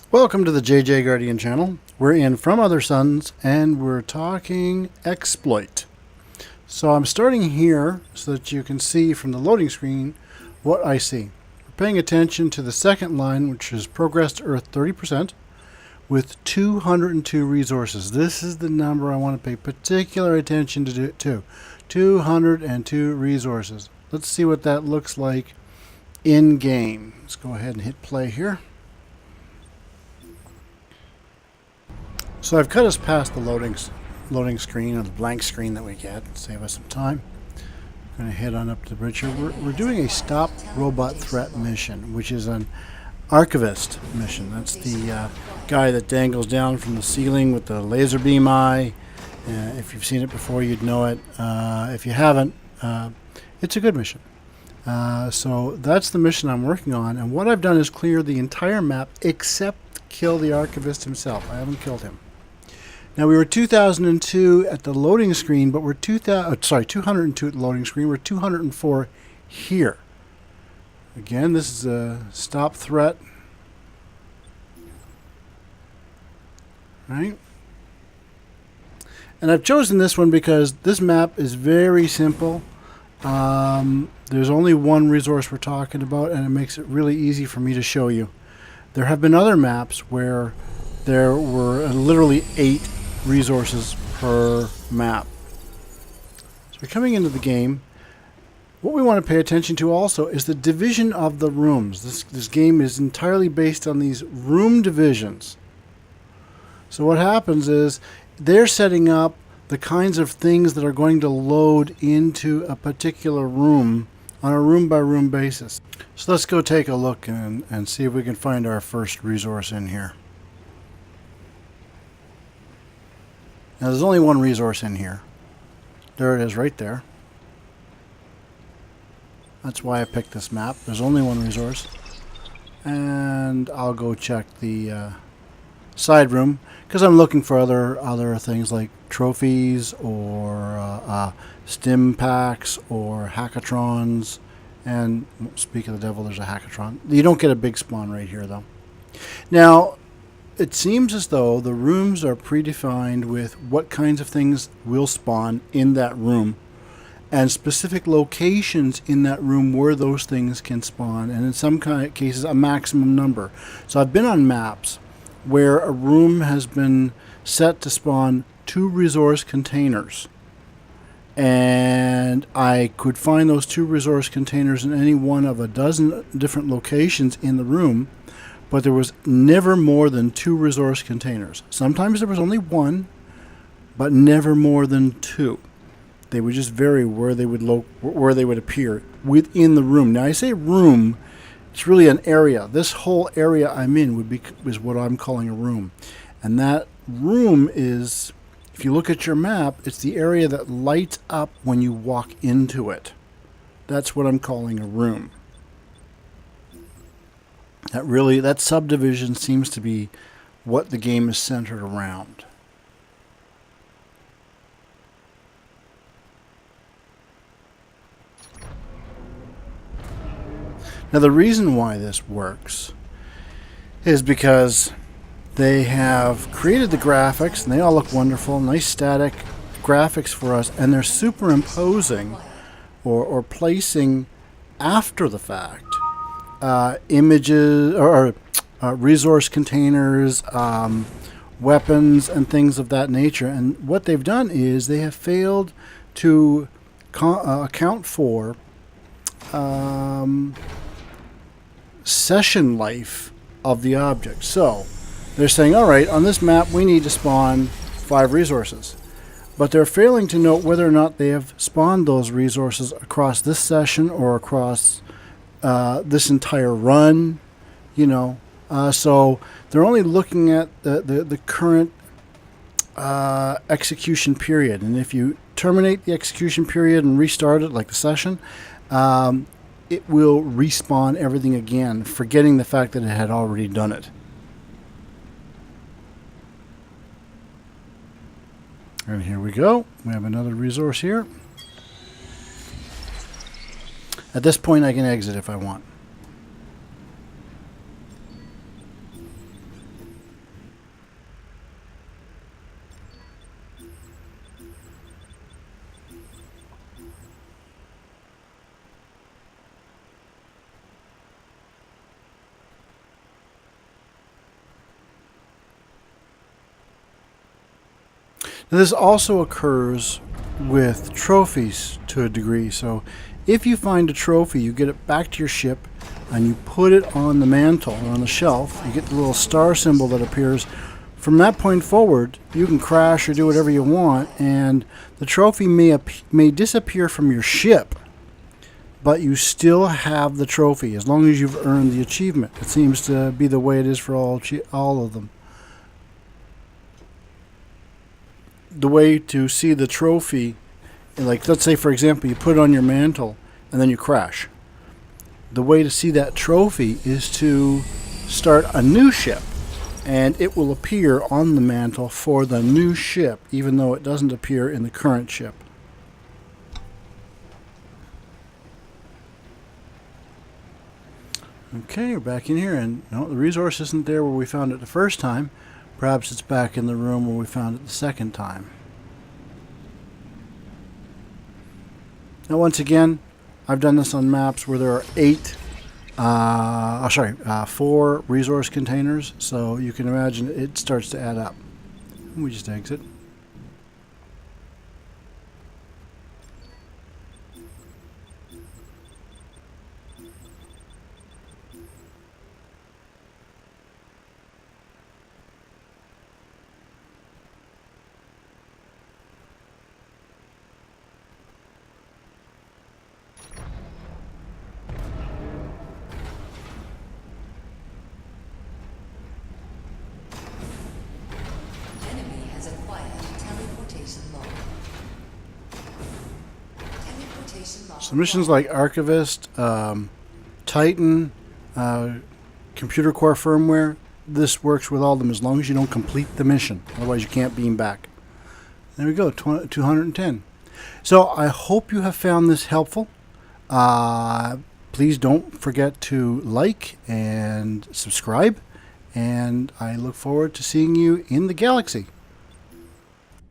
Welcome to the JJ Guardian channel. We're in From Other Suns and we're talking exploit. So I'm starting here so that you can see from the loading screen what I see. We're paying attention to the second line, which is progress to Earth 30% with 202 resources. This is the number I want to pay particular attention to. 202 resources. Let's see what that looks like in game. Let's go ahead and hit play here. So I've cut us past the loading screen, or the blank screen that we get. Save us some time. I'm going to head on up to the bridge here. We're doing a stop robot threat mission, which is an archivist mission. That's the guy that dangles down from the ceiling with the laser beam eye. If you've seen it before, you'd know it. If you haven't, it's a good mission. So that's the mission I'm working on. And what I've done is clear the entire map except kill the archivist himself. I haven't killed him. Now we were 2002 at the loading screen, but we're 202 at the loading screen. We're 204 here. Again, this is a stop threat. Right? And I've chosen this one because this map is very simple. There's only one resource we're talking about, and it makes it really easy for me to show you. There have been other maps where there were literally 8 resources per map. So we're coming into the game. What we want to pay attention to also is the division of the rooms. This game is entirely based on these room divisions. So what happens is they're setting up the kinds of things that are going to load into a particular room on a room-by-room basis. So let's go take a look and see if we can find our first resource in here. Now there's only one resource in here. There it is right there. That's why I picked this map. There's only one resource. And I'll go check the side room because I'm looking for other things like trophies or stim packs or hackatrons. And speak of the devil, there's a hackatron. You don't get a big spawn right here though. Now it seems as though the rooms are predefined with what kinds of things will spawn in that room and specific locations in that room where those things can spawn, and in some cases a maximum number. So I've been on maps where a room has been set to spawn 2 resource containers, and I could find those 2 resource containers in any one of a dozen different locations in the room, but there was never more than 2 resource containers. Sometimes there was only 1, but never more than 2. They would just vary where they would appear within the room. Now I say room, it's really an area. This whole area I'm in is what I'm calling a room. And that room is, if you look at your map, it's the area that lights up when you walk into it. That's what I'm calling a room. That subdivision seems to be what the game is centered around. Now the reason why this works is because they have created the graphics and they all look wonderful, nice static graphics for us, and they're superimposing or placing after the fact images or resource containers, weapons, and things of that nature. And what they've done is they have failed to account for session life of the object. So they're saying, all right, on this map we need to spawn 5 resources, but they're failing to note whether or not they have spawned those resources across this session or across this entire run, so they're only looking at the current execution period. And if you terminate the execution period and restart it like the session, it will respawn everything again, forgetting the fact that it had already done it. And here we go. We have another resource here. At this point I can exit if I want. Now, this also occurs with trophies to a degree. So if you find a trophy, you get it back to your ship and you put it on the mantle or on the shelf. You get the little star symbol that appears. From that point forward, you can crash or do whatever you want, and the trophy may disappear from your ship, but you still have the trophy as long as you've earned the achievement. It seems to be the way it is for all of them. The way to see the trophy, like let's say for example you put it on your mantle and then you crash. The way to see that trophy is to start a new ship, and it will appear on the mantle for the new ship even though it doesn't appear in the current ship. Okay, we're back in here, and no, the resource isn't there where we found it the first time. Perhaps it's back in the room where we found it the second time. Now once again, I've done this on maps where there are 4 resource containers, so you can imagine it starts to add up. We just exit. So missions like Archivist, Titan, Computer Core Firmware, this works with all of them as long as you don't complete the mission. Otherwise you can't beam back. There we go, 210. So I hope you have found this helpful. Please don't forget to like and subscribe. And I look forward to seeing you in the galaxy.